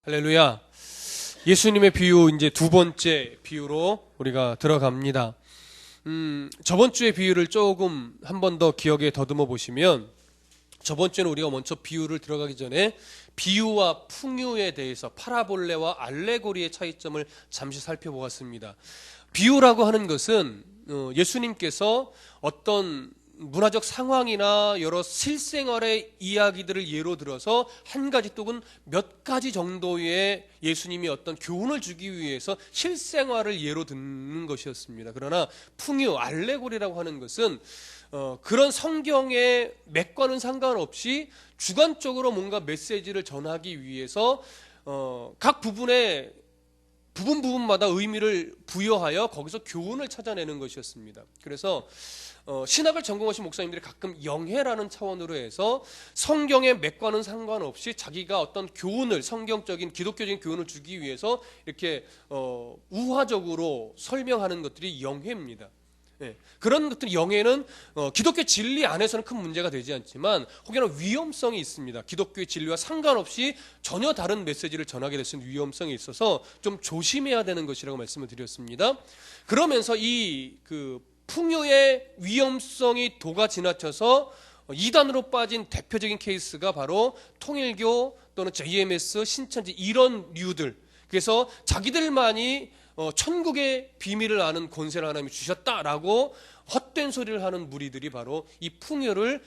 할렐루야. 예수님의 비유 이제 두 번째 비유로 우리가 들어갑니다. 저번 주의 비유를 조금 한 번 더 기억에 더듬어 보시면, 저번 주에는 우리가 먼저 비유를 들어가기 전에 비유와 풍유에 대해서 파라볼레와 알레고리의 차이점을 잠시 살펴보았습니다. 비유라고 하는 것은 예수님께서 어떤 문화적 상황이나 여러 실생활의 이야기들을 예로 들어서 한 가지 또는 몇 가지 정도의 예수님이 어떤 교훈을 주기 위해서 실생활을 예로 듣는 것이었습니다. 그러나 풍유, 알레고리라고 하는 것은 그런 성경의 맥과는 상관없이 주관적으로 뭔가 메시지를 전하기 위해서 각 부분마다 의미를 부여하여 거기서 교훈을 찾아내는 것이었습니다. 그래서 신학을 전공하신 목사님들이 가끔 영해라는 차원으로 해서 성경의 맥과는 상관없이 자기가 어떤 교훈을, 성경적인 기독교적인 교훈을 주기 위해서 이렇게 우화적으로 설명하는 것들이 영해입니다. 그런 것들이, 영해는 기독교 진리 안에서는 큰 문제가 되지 않지만 혹여나 위험성이 있습니다. 기독교의 진리와 상관없이 전혀 다른 메시지를 전하게 될 수 있는 위험성이 있어서 좀 조심해야 되는 것이라고 말씀을 드렸습니다. 그러면서 이 풍요의 위험성이 도가 지나쳐서 이단으로 빠진 대표적인 케이스가 바로 통일교 또는 JMS, 신천지 이런 류들. 그래서 자기들만이 천국의 비밀을 아는 권세를 하나님이 주셨다라고 헛된 소리를 하는 무리들이 바로 이 풍요를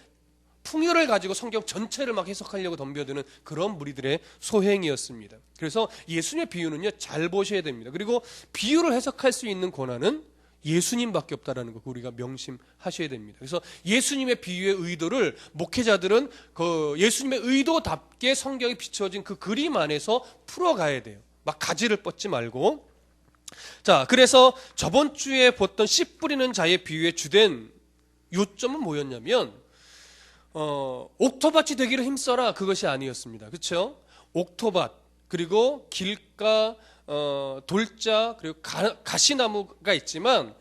가지고 성경 전체를 막 해석하려고 덤벼드는 그런 무리들의 소행이었습니다. 그래서 예수님의 비유는요, 잘 보셔야 됩니다. 그리고 비유를 해석할 수 있는 권한은 예수님밖에 없다라는 거 우리가 명심하셔야 됩니다. 그래서 예수님의 비유의 의도를 목회자들은 예수님의 의도답게 성경에 비춰진 그 그림 안에서 풀어가야 돼요. 막 가지를 뻗지 말고. 자, 그래서 저번 주에 봤던 씨 뿌리는 자의 비유의 주된 요점은 뭐였냐면 옥토밭이 되기를 힘써라, 그것이 아니었습니다. 그렇죠? 옥토밭, 그리고 길가, 돌자, 그리고 가시나무가 있지만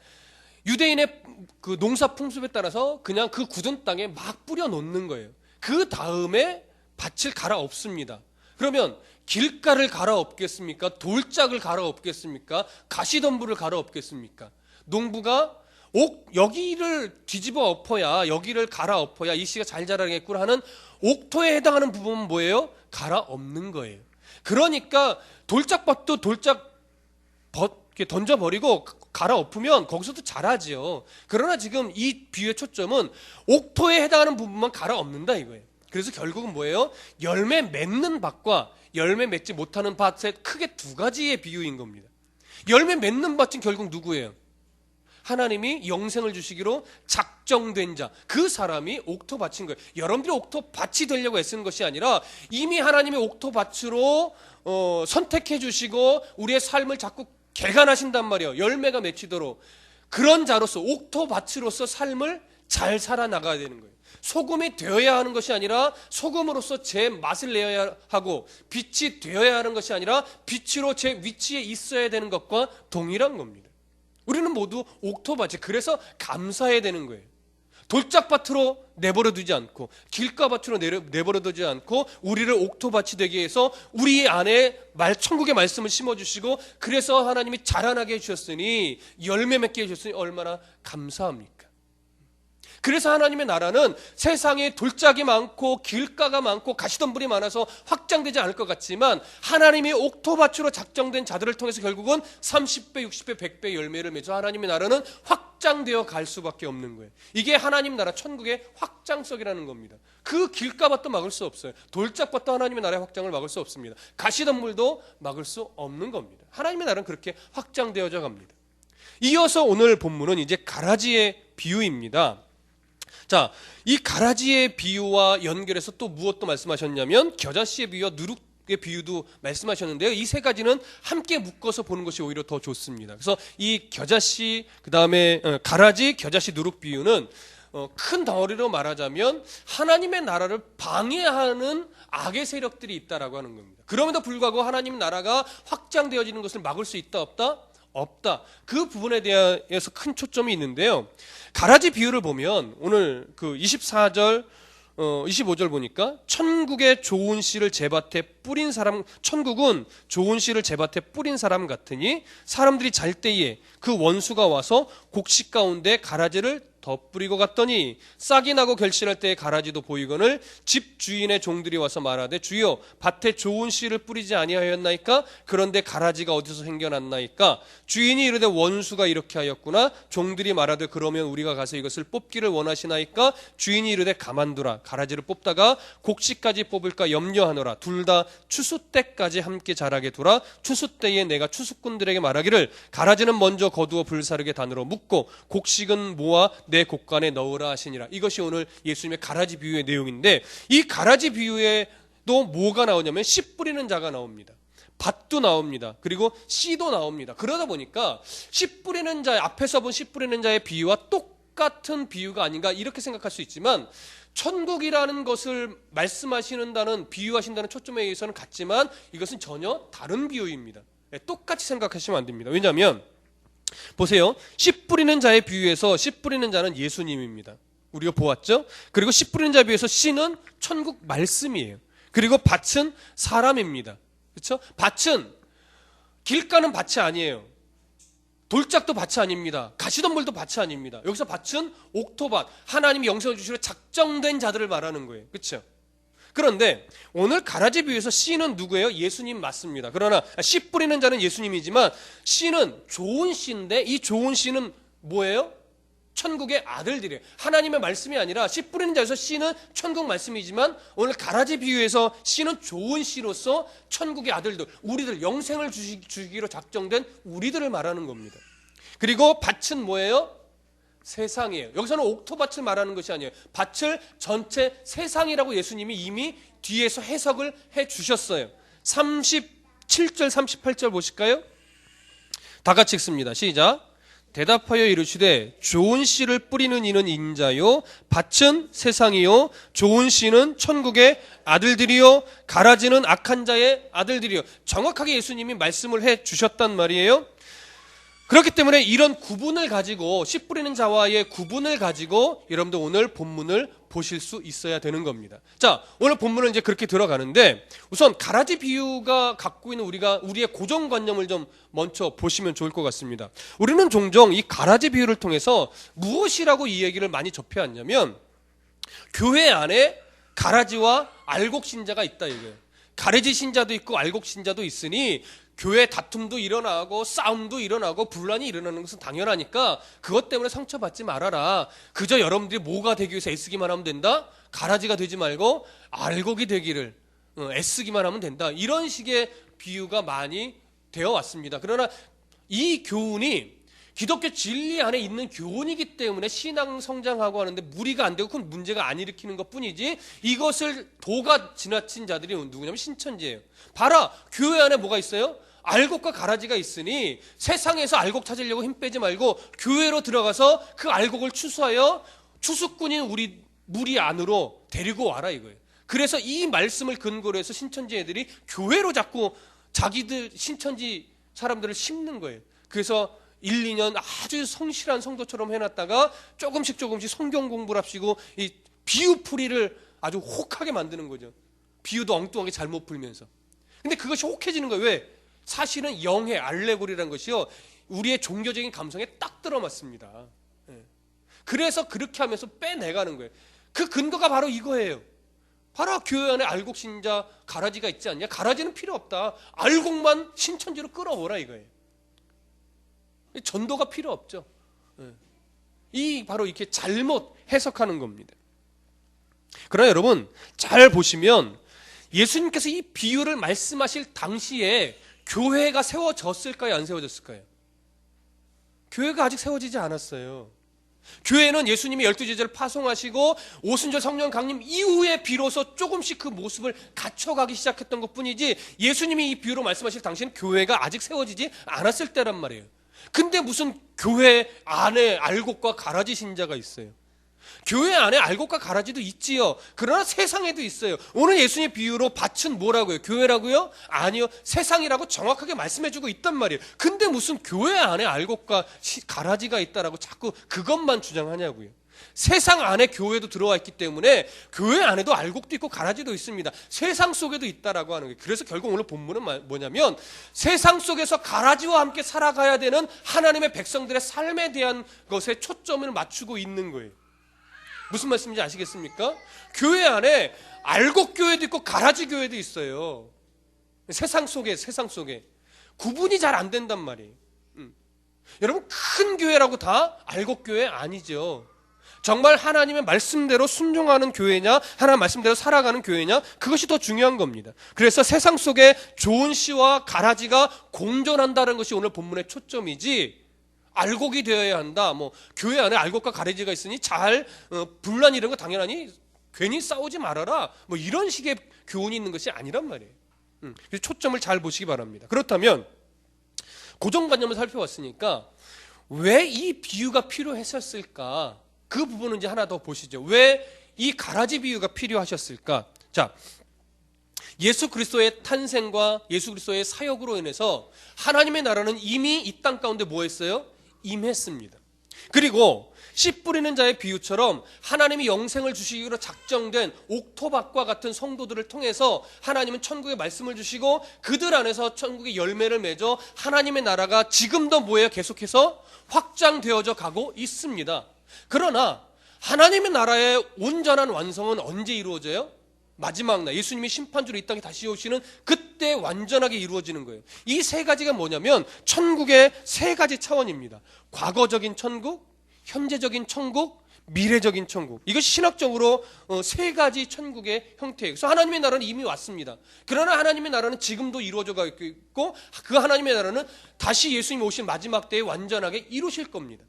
유대인의 그 농사 풍습에 따라서 그냥 그 굳은 땅에 막 뿌려 놓는 거예요. 그 다음에 밭을 갈아엎습니다. 그러면 길가를 갈아엎겠습니까? 돌짝을 갈아엎겠습니까? 가시덤불을 갈아엎겠습니까? 농부가 여기를 뒤집어 엎어야, 여기를 갈아엎어야 이 씨가 잘 자라겠구나 하는 옥토에 해당하는 부분은 뭐예요? 갈아엎는 거예요. 그러니까 돌짝밭도 이렇게 던져버리고 갈아엎으면 거기서도 자라지요. 그러나 지금 이 비유의 초점은 옥토에 해당하는 부분만 갈아엎는다 이거예요. 그래서 결국은 뭐예요? 열매 맺는 밭과 열매 맺지 못하는 밭의 크게 두 가지의 비유인 겁니다. 열매 맺는 밭은 결국 누구예요? 하나님이 영생을 주시기로 작정된 자, 그 사람이 옥토밭인 거예요. 여러분들이 옥토밭이 되려고 애쓰는 것이 아니라 이미 하나님의 옥토밭으로 선택해 주시고 우리의 삶을 자꾸 개간하신단 말이에요. 열매가 맺히도록. 그런 자로서, 옥토밭으로서 삶을 잘 살아나가야 되는 거예요. 소금이 되어야 하는 것이 아니라 소금으로서 제 맛을 내어야 하고, 빛이 되어야 하는 것이 아니라 빛으로 제 위치에 있어야 되는 것과 동일한 겁니다. 우리는 모두 옥토밭이, 그래서 감사해야 되는 거예요. 돌짝밭으로 내버려 두지 않고 길가밭으로 내버려 두지 않고 우리를 옥토밭이 되게 해서 우리 안에 천국의 말씀을 심어주시고, 그래서 하나님이 자라나게 해주셨으니, 열매 맺게 해주셨으니 얼마나 감사합니까? 그래서 하나님의 나라는 세상에 돌짝이 많고 길가가 많고 가시덤불이 많아서 확장되지 않을 것 같지만, 하나님이 옥토밭으로 작정된 자들을 통해서 결국은 30배, 60배, 100배 열매를 맺어 하나님의 나라는 확장되어 갈 수밖에 없는 거예요. 이게 하나님 나라, 천국의 확장성이라는 겁니다. 그 길가밭도 막을 수 없어요. 돌짝밭도 하나님의 나라의 확장을 막을 수 없습니다. 가시덤불도 막을 수 없는 겁니다. 하나님의 나라는 그렇게 확장되어져 갑니다. 이어서 오늘 본문은 이제 가라지의 비유입니다. 자, 이 가라지의 비유와 연결해서 또 무엇도 말씀하셨냐면 겨자씨의 비유와 누룩의 비유도 말씀하셨는데요. 이 세 가지는 함께 묶어서 보는 것이 오히려 더 좋습니다. 그래서 이 겨자씨, 그 다음에 가라지, 겨자씨, 누룩 비유는 큰 덩어리로 말하자면 하나님의 나라를 방해하는 악의 세력들이 있다라고 하는 겁니다. 그럼에도 불구하고 하나님 나라가 확장되어지는 것을 막을 수 있다, 없다? 없다. 그 부분에 대해서 큰 초점이 있는데요. 가라지 비유를 보면 오늘 그 24절 25절 보니까 천국의 좋은 씨를 제밭에 뿌린 사람, 천국은 좋은 씨를 제밭에 뿌린 사람 같으니 사람들이 잘 때에 그 원수가 와서 곡식 가운데 가라지를 덧뿌리고 갔더니 싹이 나고 결실할 때에 가라지도 보이거늘 집 주인의 종들이 와서 말하되 주여 밭에 좋은 씨를 뿌리지 아니하였나이까? 그런데 가라지가 어디서 생겨났나이까? 주인이 이르되 원수가 이렇게 하였구나. 종들이 말하되 그러면 우리가 가서 이것을 뽑기를 원하시나이까? 주인이 이르되 가만두라. 가라지를 뽑다가 곡식까지 뽑을까 염려하노라. 둘 다 추수 때까지 함께 자라게 두라. 추수 때에 내가 추수꾼들에게 말하기를 가라지는 먼저 거두어 불사르게 단으로 묶고 곡식은 모아 내 곡간에 넣으라 하시니라. 이것이 오늘 예수님의 가라지 비유의 내용인데, 이 가라지 비유에도 뭐가 나오냐면 씨 뿌리는 자가 나옵니다. 밭도 나옵니다. 그리고 씨도 나옵니다. 그러다 보니까 씨 뿌리는 자, 앞에서 본 씨 뿌리는 자의 비유와 똑같은 비유가 아닌가 이렇게 생각할 수 있지만, 천국이라는 것을 말씀하시는다는, 비유하신다는 초점에 의해서는 같지만 이것은 전혀 다른 비유입니다. 똑같이 생각하시면 안 됩니다. 왜냐하면 보세요. 씨 뿌리는 자의 비유에서 씨 뿌리는 자는 예수님입니다. 우리가 보았죠? 그리고 씨 뿌리는 자의 비유에서 씨는 천국 말씀이에요. 그리고 밭은 사람입니다. 그렇죠? 밭은 길가는 밭이 아니에요. 돌짝도 밭이 아닙니다. 가시덤불도 밭이 아닙니다. 여기서 밭은 옥토밭, 하나님이 영생을 주시려 작정된 자들을 말하는 거예요. 그렇죠? 그런데 오늘 가라지 비유에서 씨는 누구예요? 예수님 맞습니다. 그러나 씨 뿌리는 자는 예수님이지만 씨는 좋은 씨인데, 이 좋은 씨는 뭐예요? 천국의 아들들이에요. 하나님의 말씀이 아니라 씨 뿌리는 자에서 씨는 천국 말씀이지만, 오늘 가라지 비유에서 씨는 좋은 씨로서 천국의 아들들, 우리들, 영생을 주기로 작정된 우리들을 말하는 겁니다. 그리고 밭은 뭐예요? 세상이에요. 여기서는 옥토밭을 말하는 것이 아니에요. 밭을 전체 세상이라고 예수님이 이미 뒤에서 해석을 해 주셨어요. 37절 38절 보실까요? 다 같이 읽습니다. 시작. 대답하여 이르시되 좋은 씨를 뿌리는 이는 인자요 밭은 세상이요 좋은 씨는 천국의 아들들이요 가라지는 악한 자의 아들들이요. 정확하게 예수님이 말씀을 해 주셨단 말이에요. 그렇기 때문에 이런 구분을 가지고, 씨 뿌리는 자와의 구분을 가지고 여러분들 오늘 본문을 보실 수 있어야 되는 겁니다. 자, 오늘 본문을 이제 그렇게 들어가는데, 우선 가라지 비유가 갖고 있는 우리의 고정관념을 좀 먼저 보시면 좋을 것 같습니다. 우리는 종종 이 가라지 비유를 통해서 무엇이라고 이 얘기를 많이 접해왔냐면, 교회 안에 가라지와 알곡 신자가 있다 이거예요. 가라지 신자도 있고 알곡 신자도 있으니 교회 다툼도 일어나고 싸움도 일어나고 분란이 일어나는 것은 당연하니까 그것 때문에 상처받지 말아라. 그저 여러분들이 뭐가 되기 위해서 애쓰기만 하면 된다? 가라지가 되지 말고 알곡이 되기를 애쓰기만 하면 된다. 이런 식의 비유가 많이 되어 왔습니다. 그러나 이 교훈이 기독교 진리 안에 있는 교훈이기 때문에 신앙 성장하고 하는데 무리가 안 되고 큰 문제가 안 일으키는 것 뿐이지, 이것을 도가 지나친 자들이 누구냐면 신천지예요. 봐라, 교회 안에 뭐가 있어요? 알곡과 가라지가 있으니 세상에서 알곡 찾으려고 힘 빼지 말고 교회로 들어가서 그 알곡을 추수하여 추수꾼인 우리 무리 안으로 데리고 와라 이거예요. 그래서 이 말씀을 근거로 해서 신천지 애들이 교회로 자꾸 자기들 신천지 사람들을 심는 거예요. 그래서 1, 2년 아주 성실한 성도처럼 해놨다가 조금씩 성경 공부를 합시고 이 비유풀이를 아주 혹하게 만드는 거죠. 비유도 엉뚱하게 잘못 풀면서. 근데 그것이 혹해지는 거예요. 왜? 사실은 영해, 알레고리라는 것이요, 우리의 종교적인 감성에 딱 들어맞습니다. 그래서 그렇게 하면서 빼내가는 거예요. 그 근거가 바로 이거예요. 바로 교회 안에 알곡 신자 가라지가 있지 않냐? 가라지는 필요 없다. 알곡만 신천지로 끌어오라 이거예요. 전도가 필요 없죠. 이 바로 이렇게 잘못 해석하는 겁니다. 그러나 여러분 잘 보시면 예수님께서 이 비유를 말씀하실 당시에 교회가 세워졌을까요? 안 세워졌을까요? 교회가 아직 세워지지 않았어요. 교회는 예수님이 12제자를 파송하시고 오순절 성령 강림 이후에 비로소 조금씩 그 모습을 갖춰가기 시작했던 것뿐이지, 예수님이 이 비유로 말씀하실 당시에는 교회가 아직 세워지지 않았을 때란 말이에요. 근데 무슨 교회 안에 알곡과 가라지 신자가 있어요. 교회 안에 알곡과 가라지도 있지요. 그러나 세상에도 있어요. 오늘 예수님의 비유로 밭은 뭐라고요? 교회라고요? 아니요, 세상이라고 정확하게 말씀해주고 있단 말이에요. 근데 무슨 교회 안에 알곡과 가라지가 있다라고 자꾸 그것만 주장하냐고요. 세상 안에 교회도 들어와 있기 때문에 교회 안에도 알곡도 있고 가라지도 있습니다. 세상 속에도 있다라고 하는 거예요. 그래서 결국 오늘 본문은 뭐냐면 세상 속에서 가라지와 함께 살아가야 되는 하나님의 백성들의 삶에 대한 것에 초점을 맞추고 있는 거예요. 무슨 말씀인지 아시겠습니까? 교회 안에 알곡 교회도 있고 가라지 교회도 있어요. 세상 속에 구분이 잘 안 된단 말이에요. 여러분, 큰 교회라고 다 알곡 교회 아니죠. 정말 하나님의 말씀대로 순종하는 교회냐, 하나님 말씀대로 살아가는 교회냐, 그것이 더 중요한 겁니다. 그래서 세상 속에 좋은 씨와 가라지가 공존한다는 것이 오늘 본문의 초점이지, 알곡이 되어야 한다, 교회 안에 알곡과 가라지가 있으니 잘 분란 이런 거 당연하니 괜히 싸우지 말아라, 이런 식의 교훈이 있는 것이 아니란 말이에요. 그래서 초점을 잘 보시기 바랍니다. 그렇다면 고정관념을 살펴봤으니까 왜 이 비유가 필요했었을까? 그 부분은 이제 하나 더 보시죠. 왜 이 가라지 비유가 필요하셨을까? 자, 예수 그리스도의 탄생과 예수 그리스도의 사역으로 인해서 하나님의 나라는 이미 이 땅 가운데 뭐 했어요? 임했습니다. 그리고 씨 뿌리는 자의 비유처럼 하나님이 영생을 주시기로 작정된 옥토밭과 같은 성도들을 통해서 하나님은 천국의 말씀을 주시고 그들 안에서 천국의 열매를 맺어 하나님의 나라가 지금도 뭐예요? 계속해서 확장되어져 가고 있습니다. 그러나 하나님의 나라의 온전한 완성은 언제 이루어져요? 마지막 날 예수님이 심판주로 이 땅에 다시 오시는 그때 완전하게 이루어지는 거예요. 이 세 가지가 뭐냐면 천국의 세 가지 차원입니다. 과거적인 천국, 현재적인 천국, 미래적인 천국. 이것이 신학적으로 세 가지 천국의 형태예요. 그래서 하나님의 나라는 이미 왔습니다. 그러나 하나님의 나라는 지금도 이루어져 가고 있고 그 하나님의 나라는 다시 예수님이 오신 마지막 때에 완전하게 이루실 겁니다.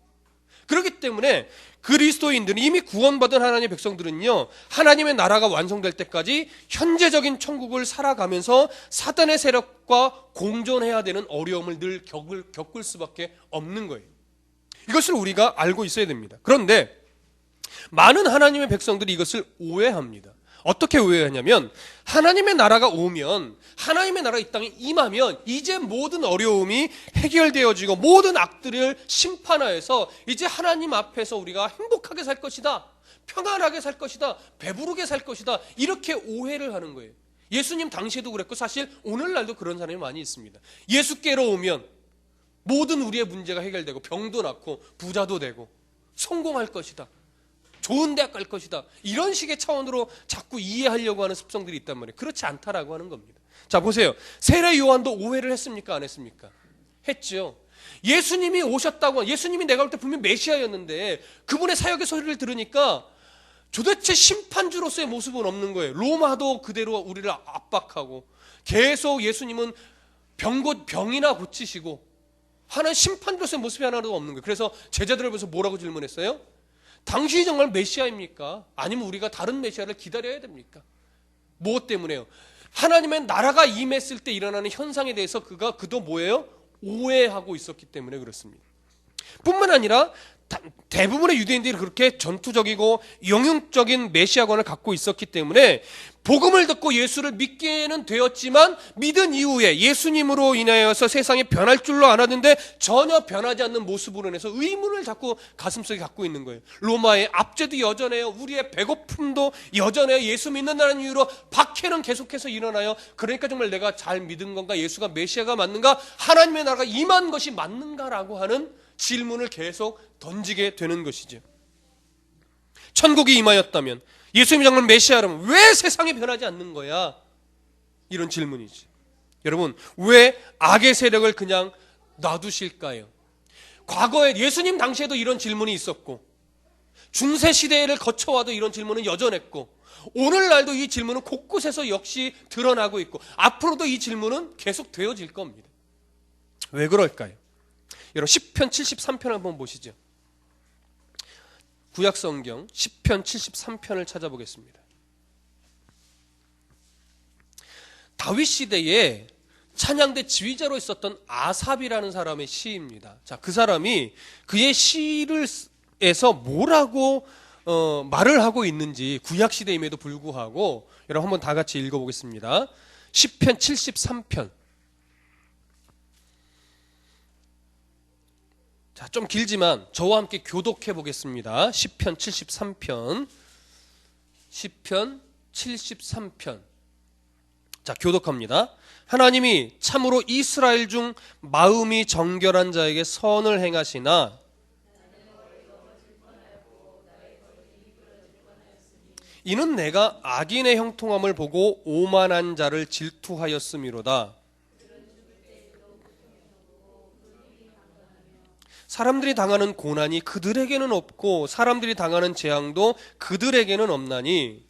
그렇기 때문에 그리스도인들은 이미 구원받은 하나님의 백성들은요, 하나님의 나라가 완성될 때까지 현재적인 천국을 살아가면서 사단의 세력과 공존해야 되는 어려움을 늘 겪을 수밖에 없는 거예요. 이것을 우리가 알고 있어야 됩니다. 그런데 많은 하나님의 백성들이 이것을 오해합니다. 어떻게 오해하냐면 하나님의 나라가 오면, 하나님의 나라가 이 땅에 임하면 이제 모든 어려움이 해결되어지고 모든 악들을 심판하여서 이제 하나님 앞에서 우리가 행복하게 살 것이다, 평안하게 살 것이다, 배부르게 살 것이다, 이렇게 오해를 하는 거예요. 예수님 당시에도 그랬고 사실 오늘날도 그런 사람이 많이 있습니다. 예수께로 오면 모든 우리의 문제가 해결되고 병도 낫고 부자도 되고 성공할 것이다, 좋은 대학 갈 것이다, 이런 식의 차원으로 자꾸 이해하려고 하는 습성들이 있단 말이에요. 그렇지 않다라고 하는 겁니다. 자, 보세요. 세례 요한도 오해를 했습니까? 안 했습니까? 했죠. 예수님이 오셨다고, 예수님이 내가 볼 때 분명 메시아였는데 그분의 사역의 소리를 들으니까 도대체 심판주로서의 모습은 없는 거예요. 로마도 그대로 우리를 압박하고 계속 예수님은 병이나 고치시고 하나의 심판주로서의 모습이 하나도 없는 거예요. 그래서 제자들을 보면서 뭐라고 질문했어요? 당신이 정말 메시아입니까? 아니면 우리가 다른 메시아를 기다려야 됩니까? 무엇 때문에요? 하나님의 나라가 임했을 때 일어나는 현상에 대해서 그도 뭐예요? 오해하고 있었기 때문에 그렇습니다. 뿐만 아니라 대부분의 유대인들이 그렇게 전투적이고 영웅적인 메시아관을 갖고 있었기 때문에 복음을 듣고 예수를 믿게는 되었지만 믿은 이후에 예수님으로 인하여서 세상이 변할 줄로 알았는데 전혀 변하지 않는 모습으로 인해서 의문을 자꾸 가슴속에 갖고 있는 거예요. 로마의 압제도 여전해요. 우리의 배고픔도 여전해요. 예수 믿는다는 이유로 박해는 계속해서 일어나요. 그러니까 정말 내가 잘 믿은 건가? 예수가 메시아가 맞는가? 하나님의 나라가 임한 것이 맞는가라고 하는 질문을 계속 던지게 되는 것이죠. 천국이 임하였다면, 예수님이 정말 메시아라면 왜 세상이 변하지 않는 거야? 이런 질문이지. 여러분, 왜 악의 세력을 그냥 놔두실까요? 과거에 예수님 당시에도 이런 질문이 있었고 중세 시대를 거쳐와도 이런 질문은 여전했고 오늘날도 이 질문은 곳곳에서 역시 드러나고 있고 앞으로도 이 질문은 계속 되어질 겁니다. 왜 그럴까요? 여러분, 시편 73편 한번 보시죠. 구약성경 시편 73편을 찾아보겠습니다. 다윗 시대에 찬양대 지휘자로 있었던 아삽이라는 사람의 시입니다. 자, 그 사람이 그의 시를에서 뭐라고 말을 하고 있는지 구약 시대임에도 불구하고 여러분 한번 다 같이 읽어보겠습니다. 시편 73편 자, 좀 길지만 저와 함께 교독해 보겠습니다. 시편 73편. 시편 73편. 자, 교독합니다. 하나님이 참으로 이스라엘 중 마음이 정결한 자에게 선을 행하시나 이는 내가 악인의 형통함을 보고 오만한 자를 질투하였음이로다. 사람들이 당하는 고난이 그들에게는 없고 사람들이 당하는 재앙도 그들에게는 없나니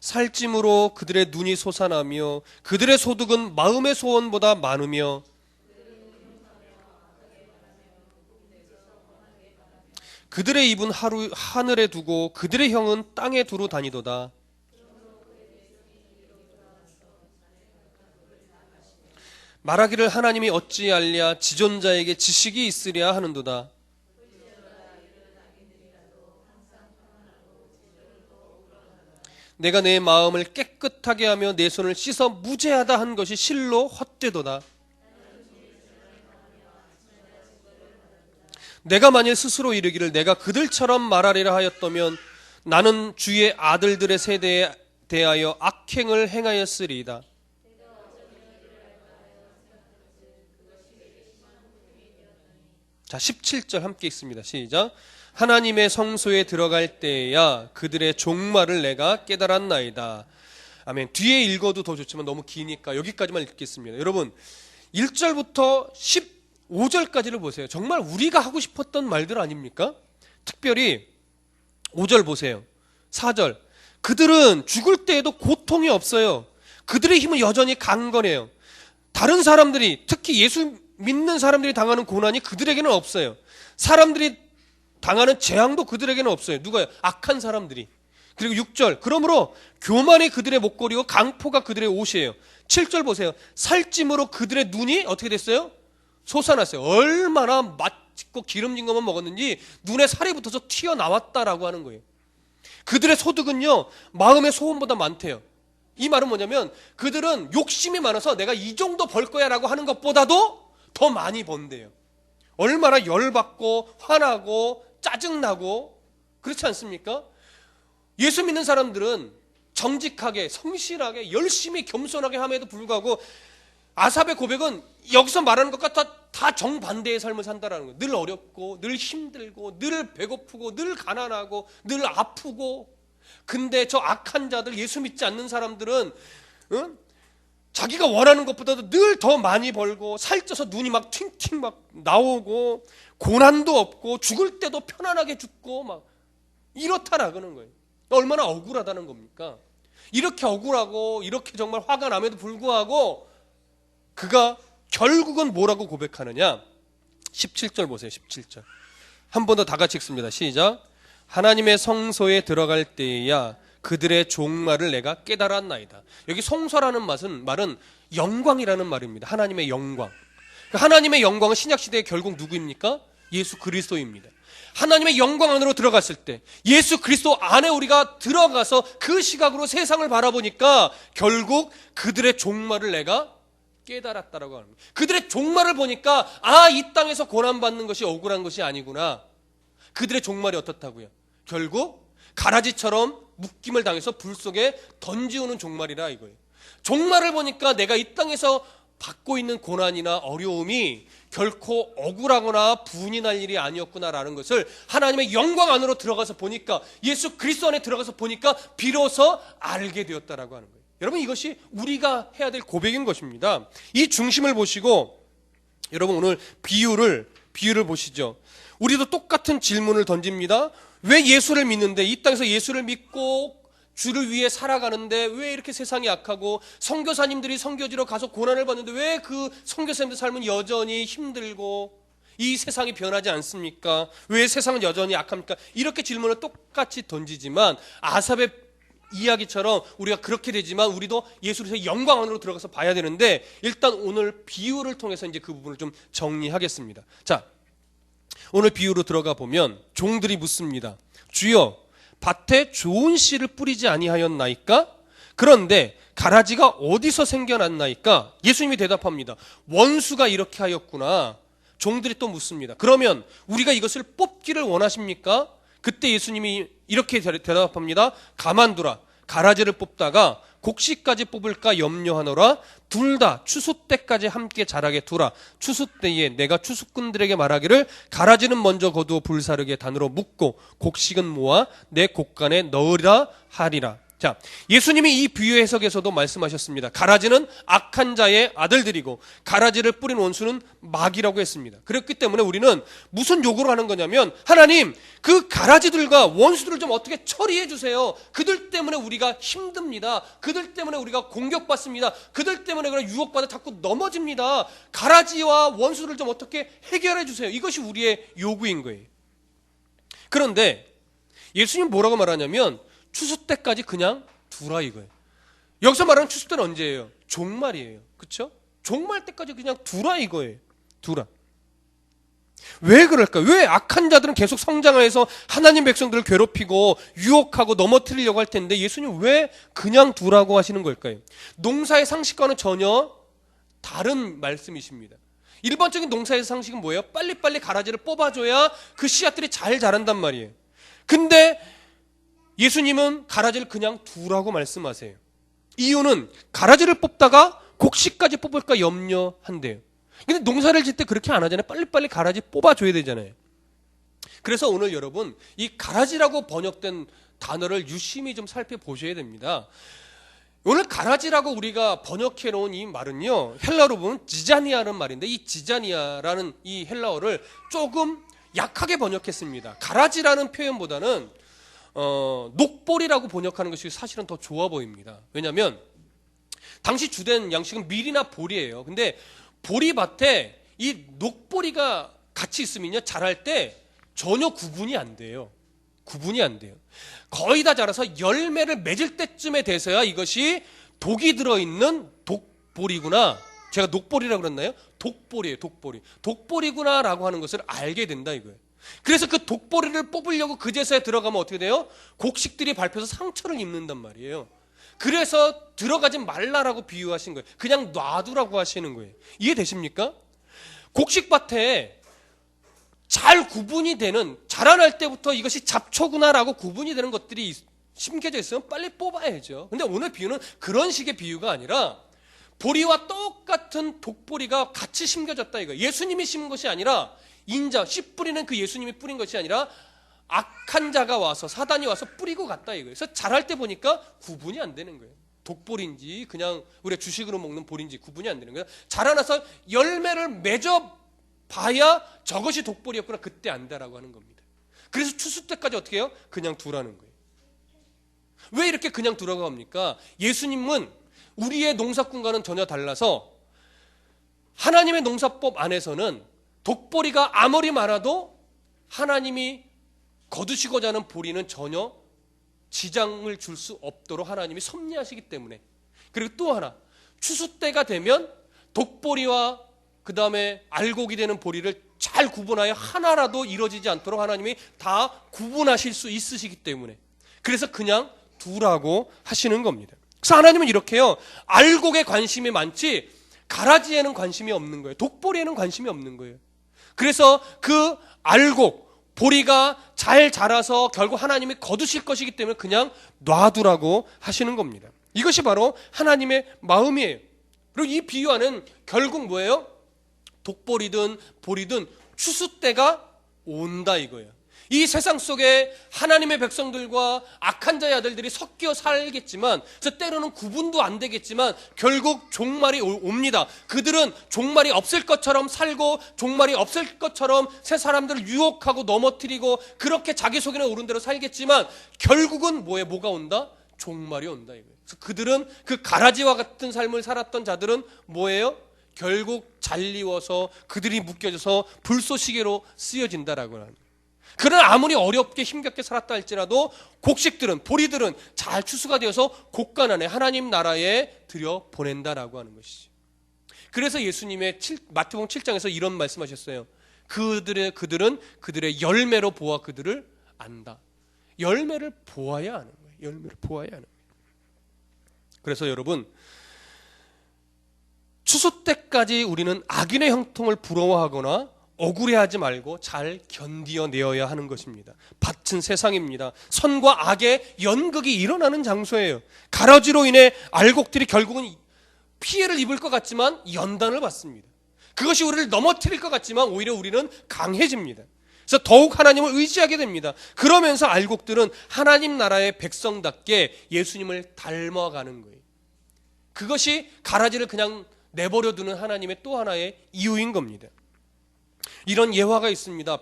살찜으로 그들의 눈이 솟아나며 그들의 소득은 마음의 소원보다 많으며 그들의 입은 하늘에 두고 그들의 혀는 땅에 두루 다니도다. 말하기를 하나님이 어찌 알랴 지존자에게 지식이 있으랴 하는도다. 내가 내 마음을 깨끗하게 하며 내 손을 씻어 무죄하다 한 것이 실로 헛되도다. 내가 만일 스스로 이르기를 내가 그들처럼 말하리라 하였다면 나는 주의 아들들의 세대에 대하여 악행을 행하였으리이다. 자, 17절 함께 읽습니다. 시작. 하나님의 성소에 들어갈 때야 그들의 종말을 내가 깨달았나이다. 아멘. 뒤에 읽어도 더 좋지만 너무 기니까 여기까지만 읽겠습니다. 여러분 1절부터 15절까지를 보세요. 정말 우리가 하고 싶었던 말들 아닙니까? 특별히 5절 보세요. 4절. 그들은 죽을 때에도 고통이 없어요. 그들의 힘은 여전히 강건해요. 다른 사람들이, 특히 예수 믿는 사람들이 당하는 고난이 그들에게는 없어요. 사람들이 당하는 재앙도 그들에게는 없어요. 누가요? 악한 사람들이. 그리고 6절. 그러므로 교만이 그들의 목걸이고 강포가 그들의 옷이에요. 7절 보세요. 살찜으로 그들의 눈이 어떻게 됐어요? 솟아났어요. 얼마나 맛있고 기름진 것만 먹었는지 눈에 살이 붙어서 튀어나왔다라고 하는 거예요. 그들의 소득은요 마음의 소원보다 많대요. 이 말은 뭐냐면 그들은 욕심이 많아서 내가 이 정도 벌 거야 라고 하는 것보다도 더 많이 번대요. 얼마나 열받고 화나고 짜증나고 그렇지 않습니까? 예수 믿는 사람들은 정직하게 성실하게 열심히 겸손하게 함에도 불구하고 아삽의 고백은 여기서 말하는 것과 다 정반대의 삶을 산다라는 거예요. 늘 어렵고 늘 힘들고 늘 배고프고 늘 가난하고 늘 아프고. 근데 저 악한 자들, 예수 믿지 않는 사람들은 자기가 원하는 것보다도 늘 더 많이 벌고 살쪄서 눈이 막 팅팅 막 나오고 고난도 없고 죽을 때도 편안하게 죽고 막 이렇다라는 거예요. 얼마나 억울하다는 겁니까? 이렇게 억울하고 이렇게 정말 화가 남에도 불구하고 그가 결국은 뭐라고 고백하느냐? 17절 보세요. 17절. 한 번 더 다 같이 읽습니다. 시작. 하나님의 성소에 들어갈 때에야 그들의 종말을 내가 깨달았나이다. 여기 성소라는 말은 영광이라는 말입니다. 하나님의 영광. 하나님의 영광은 신약시대에 결국 누구입니까? 예수 그리스도입니다. 하나님의 영광 안으로 들어갔을 때 예수 그리스도 안에 우리가 들어가서 그 시각으로 세상을 바라보니까 결국 그들의 종말을 내가 깨달았다라고 합니다. 그들의 종말을 보니까 이 땅에서 고난받는 것이 억울한 것이 아니구나. 그들의 종말이 어떻다고요? 결국 가라지처럼 묶임을 당해서 불 속에 던지우는 종말이라 이거예요. 종말을 보니까 내가 이 땅에서 받고 있는 고난이나 어려움이 결코 억울하거나 분이 날 일이 아니었구나라는 것을 하나님의 영광 안으로 들어가서 보니까, 예수 그리스도 안에 들어가서 보니까 비로소 알게 되었다라고 하는 거예요. 여러분, 이것이 우리가 해야 될 고백인 것입니다. 이 중심을 보시고 여러분 오늘 비유를 보시죠. 우리도 똑같은 질문을 던집니다. 왜 예수를 믿는데, 이 땅에서 예수를 믿고 주를 위해 살아가는데 왜 이렇게 세상이 악하고, 선교사님들이 선교지로 가서 고난을 받는데 왜 그 선교사님들 삶은 여전히 힘들고 이 세상이 변하지 않습니까? 왜 세상은 여전히 악합니까? 이렇게 질문을 똑같이 던지지만 아삽의 이야기처럼 우리가 그렇게 되지만 우리도 예수로서의 영광 안으로 들어가서 봐야 되는데, 일단 오늘 비유를 통해서 이제 그 부분을 좀 정리하겠습니다. 자, 오늘 비유로 들어가 보면 종들이 묻습니다. 주여, 밭에 좋은 씨를 뿌리지 아니하였나이까? 그런데 가라지가 어디서 생겨났나이까? 예수님이 대답합니다. 원수가 이렇게 하였구나. 종들이 또 묻습니다. 그러면 우리가 이것을 뽑기를 원하십니까? 그때 예수님이 이렇게 대답합니다. 가만두라. 가라지를 뽑다가 곡식까지 뽑을까 염려하노라. 둘 다 추수 때까지 함께 자라게 두라. 추수 때에 내가 추수꾼들에게 말하기를 가라지는 먼저 거두어 불사르게 단으로 묶고 곡식은 모아 내 곡간에 넣으라 하리라. 자, 예수님이 이 비유 해석에서도 말씀하셨습니다. 가라지는 악한 자의 아들들이고 가라지를 뿌린 원수는 마귀라고 했습니다. 그렇기 때문에 우리는 무슨 요구를 하는 거냐면, 하나님, 그 가라지들과 원수들을 좀 어떻게 처리해 주세요. 그들 때문에 우리가 힘듭니다. 그들 때문에 우리가 공격받습니다. 그들 때문에 그냥 유혹받아 자꾸 넘어집니다. 가라지와 원수를 좀 어떻게 해결해 주세요. 이것이 우리의 요구인 거예요. 그런데 예수님 뭐라고 말하냐면, 추수 때까지 그냥 두라 이거예요. 여기서 말하는 추수 때는 언제예요? 종말이에요. 그렇죠? 종말 때까지 그냥 두라 이거예요. 두라. 왜 그럴까? 왜 악한 자들은 계속 성장해서 하나님 백성들을 괴롭히고 유혹하고 넘어뜨리려고 할 텐데 예수님 왜 그냥 두라고 하시는 걸까요? 농사의 상식과는 전혀 다른 말씀이십니다. 일반적인 농사의 상식은 뭐예요? 빨리빨리 가라지를 뽑아줘야 그 씨앗들이 잘 자란단 말이에요. 근데 예수님은 가라지를 그냥 두라고 말씀하세요. 이유는 가라지를 뽑다가 곡식까지 뽑을까 염려한대요. 근데 농사를 짓 때 그렇게 안 하잖아요. 빨리빨리 가라지 뽑아줘야 되잖아요. 그래서 오늘 여러분, 이 가라지라고 번역된 단어를 유심히 좀 살펴보셔야 됩니다. 오늘 가라지라고 우리가 번역해 놓은 이 말은요, 헬라어로 보면 지자니아라는 말인데, 이 지자니아라는 이 헬라어를 조금 약하게 번역했습니다. 가라지라는 표현보다는 녹보리라고 번역하는 것이 사실은 더 좋아 보입니다. 왜냐하면 당시 주된 양식은 밀이나 보리예요. 근데 보리밭에 이 녹보리가 같이 있으면요, 자랄 때 전혀 구분이 안 돼요. 구분이 안 돼요. 거의 다 자라서 열매를 맺을 때쯤에 돼서야 이것이 독이 들어있는 독보리구나. 제가 녹보리라고 그랬나요? 독보리예요. 독보리. 독보리구나라고 하는 것을 알게 된다 이거예요. 그래서 그 독보리를 뽑으려고 그 제사에 들어가면 어떻게 돼요? 곡식들이 밟혀서 상처를 입는단 말이에요. 그래서 들어가지 말라라고 비유하신 거예요. 그냥 놔두라고 하시는 거예요. 이해되십니까? 곡식밭에 잘 구분이 되는, 자라날 때부터 이것이 잡초구나라고 구분이 되는 것들이 심겨져 있으면 빨리 뽑아야죠. 근데 오늘 비유는 그런 식의 비유가 아니라 보리와 똑같은 독보리가 같이 심겨졌다 이거예요. 예수님이 심은 것이 아니라 인자, 씨 뿌리는 그 예수님이 뿌린 것이 아니라 악한 자가 와서, 사단이 와서 뿌리고 갔다 이거예요. 그래서 자랄 때 보니까 구분이 안 되는 거예요. 독보리인지 그냥 우리가 주식으로 먹는 보리인지 구분이 안 되는 거예요. 자라나서 열매를 맺어 봐야 저것이 독보리였구나, 그때 안다라고 하는 겁니다. 그래서 추수 때까지 어떻게 해요? 그냥 두라는 거예요. 왜 이렇게 그냥 두라고 합니까? 예수님은 우리의 농사꾼과는 전혀 달라서 하나님의 농사법 안에서는 독보리가 아무리 많아도 하나님이 거두시고자 하는 보리는 전혀 지장을 줄 수 없도록 하나님이 섭리하시기 때문에. 그리고 또 하나, 추수 때가 되면 독보리와 그 다음에 알곡이 되는 보리를 잘 구분하여 하나라도 이루어지지 않도록 하나님이 다 구분하실 수 있으시기 때문에. 그래서 그냥 두라고 하시는 겁니다. 그래서 하나님은 이렇게요, 알곡에 관심이 많지 가라지에는 관심이 없는 거예요. 독보리에는 관심이 없는 거예요. 그래서 그 알곡, 보리가 잘 자라서 결국 하나님이 거두실 것이기 때문에 그냥 놔두라고 하시는 겁니다. 이것이 바로 하나님의 마음이에요. 그리고 이 비유 안은 결국 뭐예요? 독보리든 보리든 추수 때가 온다 이거예요. 이 세상 속에 하나님의 백성들과 악한 자의 아들들이 섞여 살겠지만, 그래서 때로는 구분도 안 되겠지만 결국 종말이 옵니다. 그들은 종말이 없을 것처럼 살고 종말이 없을 것처럼 새 사람들을 유혹하고 넘어뜨리고 그렇게 자기 속에는 옳은 대로 살겠지만 결국은 뭐가 온다? 종말이 온다 이거예요. 그래서 그들은, 그 가라지와 같은 삶을 살았던 자들은 뭐예요? 결국 잘리워서 그들이 묶여져서 불쏘시개로 쓰여진다라고 하는. 그러나 아무리 어렵게 힘겹게 살았다 할지라도 곡식들은, 보리들은 잘 추수가 되어서 곡간 안에 하나님 나라에 들여 보낸다라고 하는 것이죠. 그래서 예수님의 마태복음 7장에서 이런 말씀하셨어요. 그들은 그들의 열매로 보아 그들을 안다. 열매를 보아야 하는 거예요. 열매를 보아야 하는 거예요. 그래서 여러분, 추수 때까지 우리는 악인의 형통을 부러워하거나 억울해하지 말고 잘 견디어내어야 하는 것입니다. 밭은 세상입니다. 선과 악의 연극이 일어나는 장소예요. 가라지로 인해 알곡들이 결국은 피해를 입을 것 같지만 연단을 받습니다. 그것이 우리를 넘어뜨릴 것 같지만 오히려 우리는 강해집니다. 그래서 더욱 하나님을 의지하게 됩니다. 그러면서 알곡들은 하나님 나라의 백성답게 예수님을 닮아가는 거예요. 그것이 가라지를 그냥 내버려두는 하나님의 또 하나의 이유인 겁니다. 이런 예화가 있습니다.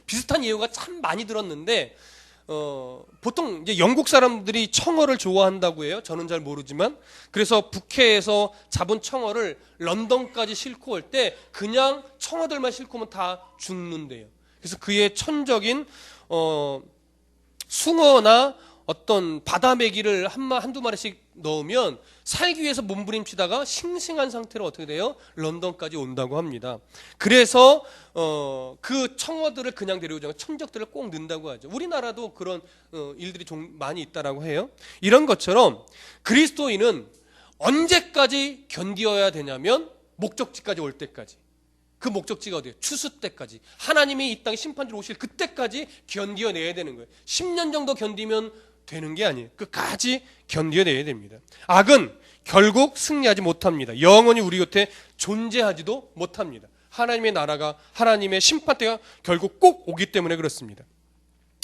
비슷한 예화가 참 많이 들었는데 보통 이제 영국 사람들이 청어를 좋아한다고 해요. 저는 잘 모르지만. 그래서 북해에서 잡은 청어를 런던까지 싣고 올 때 그냥 청어들만 싣고 오면 다 죽는데요. 그래서 그의 천적인 숭어나 어떤 바다메기를 한두 마리씩 넣으면 살기 위해서 몸부림치다가 싱싱한 상태로 어떻게 돼요? 런던까지 온다고 합니다. 그래서 그 청어들을 그냥 데려오지 않고 천적들을 꼭 넣는다고 하죠. 우리나라도 그런 일들이 좀 많이 있다라고 해요. 이런 것처럼 그리스도인은 언제까지 견디어야 되냐면 목적지까지 올 때까지. 그 목적지가 어디예요? 추수 때까지. 하나님이 이 땅에 심판주로 오실 그때까지 견디어내야 되는 거예요. 10년 정도 견디면 되는 게 아니에요. 끝까지 견뎌내야 됩니다. 악은 결국 승리하지 못합니다. 영원히 우리 곁에 존재하지도 못합니다. 하나님의 나라가, 하나님의 심판 때가 결국 꼭 오기 때문에 그렇습니다.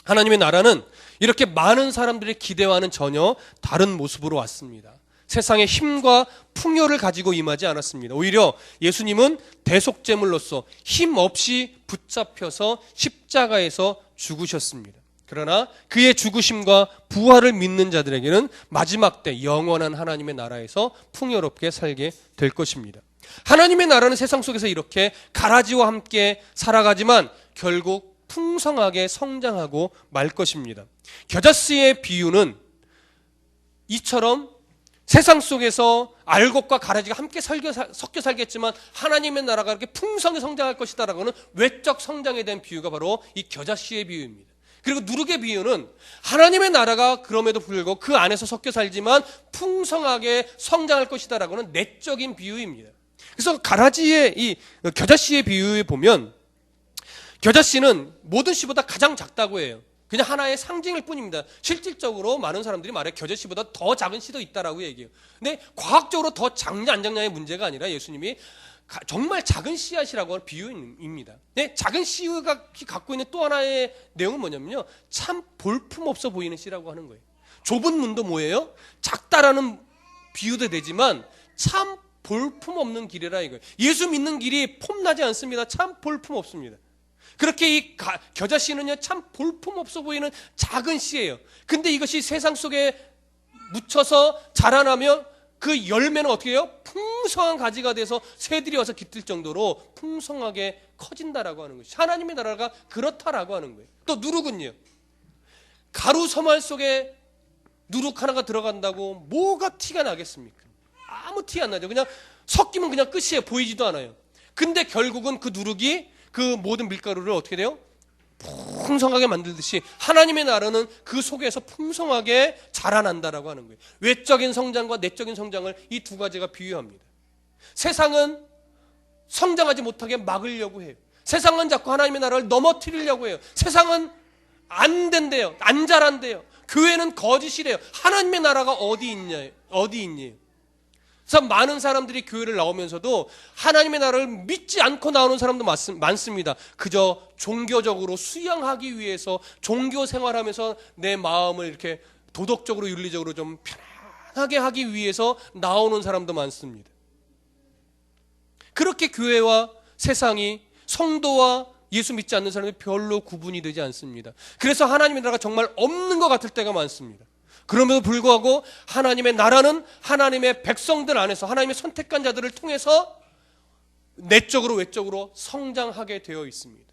하나님의 나라는 이렇게 많은 사람들의 기대와는 전혀 다른 모습으로 왔습니다. 세상의 힘과 풍요를 가지고 임하지 않았습니다. 오히려 예수님은 대속제물로서 힘 없이 붙잡혀서 십자가에서 죽으셨습니다. 그러나 그의 죽으심과 부활을 믿는 자들에게는 마지막 때 영원한 하나님의 나라에서 풍요롭게 살게 될 것입니다. 하나님의 나라는 세상 속에서 이렇게 가라지와 함께 살아가지만 결국 풍성하게 성장하고 말 것입니다. 겨자씨의 비유는 이처럼 세상 속에서 알곡과 가라지가 함께 섞여 살겠지만 하나님의 나라가 이렇게 풍성히 성장할 것이다라고는 외적 성장에 대한 비유가 바로 이 겨자씨의 비유입니다. 그리고 누룩의 비유는 하나님의 나라가 그럼에도 불구하고 그 안에서 섞여 살지만 풍성하게 성장할 것이다라고는 내적인 비유입니다. 그래서 가라지의 이 겨자씨의 비유에 보면 겨자씨는 모든 씨보다 가장 작다고 해요. 그냥 하나의 상징일 뿐입니다. 실질적으로 많은 사람들이 말해 겨자씨보다 더 작은 씨도 있다라고 얘기해요. 근데 과학적으로 더 작냐 안 작냐의 문제가 아니라 예수님이 정말 작은 씨앗이라고 하는 비유입니다. 네, 작은 씨가 갖고 있는 또 하나의 내용은 뭐냐면요, 참 볼품없어 보이는 씨라고 하는 거예요. 좁은 문도 뭐예요? 작다라는 비유도 되지만 참 볼품없는 길이라 이거예요. 예수 믿는 길이 폼나지 않습니다. 참 볼품없습니다. 그렇게 이 겨자씨는요, 참 볼품없어 보이는 작은 씨예요. 근데 이것이 세상 속에 묻혀서 자라나면 그 열매는 어떻게 해요? 풍성한 가지가 돼서 새들이 와서 깃들 정도로 풍성하게 커진다라고 하는 것이 하나님의 나라가 그렇다라고 하는 거예요. 또 누룩은요, 가루 서말 속에 누룩 하나가 들어간다고 뭐가 티가 나겠습니까? 아무 티 안 나죠. 그냥 섞이면 그냥 끝이에요. 보이지도 않아요. 근데 결국은 그 누룩이 그 모든 밀가루를 어떻게 돼요? 풍성하게 만들듯이 하나님의 나라는 그 속에서 풍성하게 자라난다라고 하는 거예요. 외적인 성장과 내적인 성장을 이 두 가지가 비유합니다. 세상은 성장하지 못하게 막으려고 해요. 세상은 자꾸 하나님의 나라를 넘어뜨리려고 해요. 세상은 안 된대요. 안 자란대요. 교회는 거짓이래요. 하나님의 나라가 어디 있냐? 어디 있니? 그래서 많은 사람들이 교회를 나오면서도 하나님의 나라를 믿지 않고 나오는 사람도 많습니다. 그저 종교적으로 수양하기 위해서 종교 생활하면서 내 마음을 이렇게 도덕적으로 윤리적으로 좀 편안하게 하기 위해서 나오는 사람도 많습니다. 그렇게 교회와 세상이, 성도와 예수 믿지 않는 사람이 별로 구분이 되지 않습니다. 그래서 하나님의 나라가 정말 없는 것 같을 때가 많습니다. 그럼에도 불구하고 하나님의 나라는 하나님의 백성들 안에서 하나님의 선택한 자들을 통해서 내적으로 외적으로 성장하게 되어 있습니다.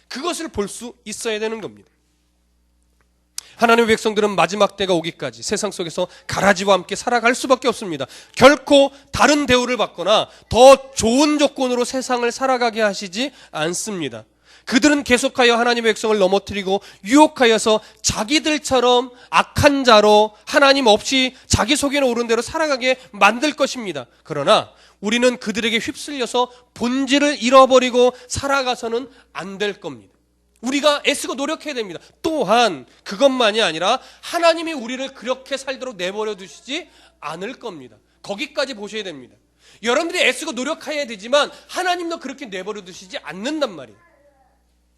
그것을 볼 수 있어야 되는 겁니다. 하나님의 백성들은 마지막 때가 오기까지 세상 속에서 가라지와 함께 살아갈 수밖에 없습니다. 결코 다른 대우를 받거나 더 좋은 조건으로 세상을 살아가게 하시지 않습니다. 그들은 계속하여 하나님의 백성을 넘어뜨리고 유혹하여서 자기들처럼 악한 자로 하나님 없이 자기 속에는 옳은 대로 살아가게 만들 것입니다. 그러나 우리는 그들에게 휩쓸려서 본질을 잃어버리고 살아가서는 안 될 겁니다. 우리가 애쓰고 노력해야 됩니다. 또한 그것만이 아니라 하나님이 우리를 그렇게 살도록 내버려 두시지 않을 겁니다. 거기까지 보셔야 됩니다. 여러분들이 애쓰고 노력해야 되지만 하나님도 그렇게 내버려 두시지 않는단 말이에요.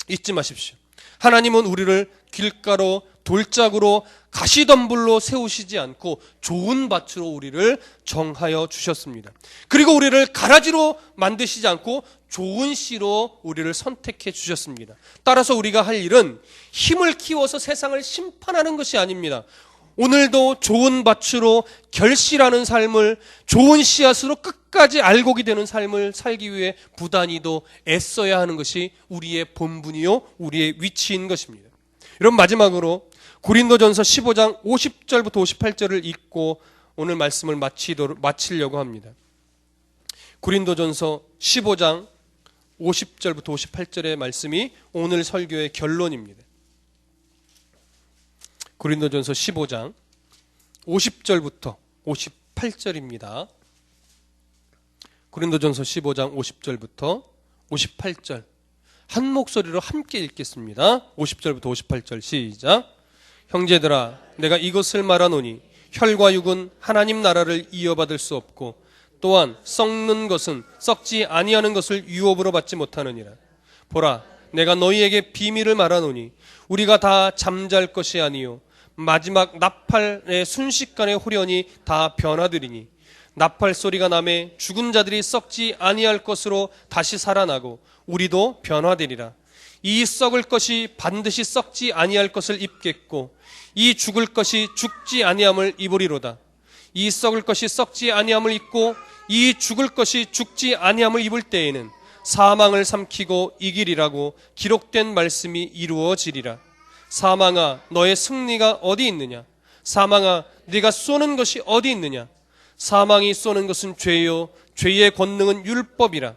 잊지 마십시오. 하나님은 우리를 길가로 돌짝으로 가시덤불로 세우시지 않고 좋은 밭으로 우리를 정하여 주셨습니다. 그리고 우리를 가라지로 만드시지 않고 좋은 씨로 우리를 선택해 주셨습니다. 따라서 우리가 할 일은 힘을 키워서 세상을 심판하는 것이 아닙니다. 오늘도 좋은 밭으로 결실하는 삶을 좋은 씨앗으로 끝까지 알곡이 되는 삶을 살기 위해 부단히도 애써야 하는 것이 우리의 본분이요 우리의 위치인 것입니다. 여러분, 마지막으로 고린도전서 15장 50절부터 58절을 읽고 오늘 말씀을 마치려고 합니다. 고린도전서 15장 50절부터 58절의 말씀이 오늘 설교의 결론입니다. 고린도전서 15장 50절부터 58절입니다. 고린도전서 15장 50절부터 58절 한 목소리로 함께 읽겠습니다. 50절부터 58절 시작. 형제들아, 내가 이것을 말하노니 혈과 육은 하나님 나라를 이어받을 수 없고 또한 썩는 것은 썩지 아니하는 것을 유업으로 받지 못하느니라. 보라, 내가 너희에게 비밀을 말하노니 우리가 다 잠잘 것이 아니요 마지막 나팔의 순식간에 후련히 다 변화되리니 나팔 소리가 나매 죽은 자들이 썩지 아니할 것으로 다시 살아나고 우리도 변화되리라. 이 썩을 것이 반드시 썩지 아니할 것을 입겠고 이 죽을 것이 죽지 아니함을 입으리로다. 이 썩을 것이 썩지 아니함을 입고 이 죽을 것이 죽지 아니함을 입을 때에는 사망을 삼키고 이기리라고 기록된 말씀이 이루어지리라. 사망아, 너의 승리가 어디 있느냐? 사망아, 네가 쏘는 것이 어디 있느냐? 사망이 쏘는 것은 죄요, 죄의 권능은 율법이라.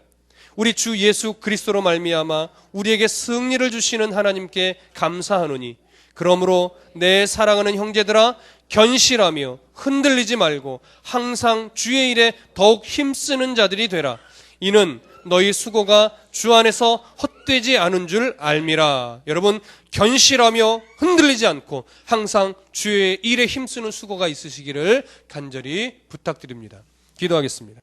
우리 주 예수 그리스도로 말미암아 우리에게 승리를 주시는 하나님께 감사하노니, 그러므로 내 사랑하는 형제들아, 견실하며 흔들리지 말고 항상 주의 일에 더욱 힘쓰는 자들이 되라. 이는 너희 수고가 주 안에서 헛되지 않은 줄 알미라. 여러분, 견실하며 흔들리지 않고 항상 주의 일에 힘쓰는 수고가 있으시기를 간절히 부탁드립니다. 기도하겠습니다.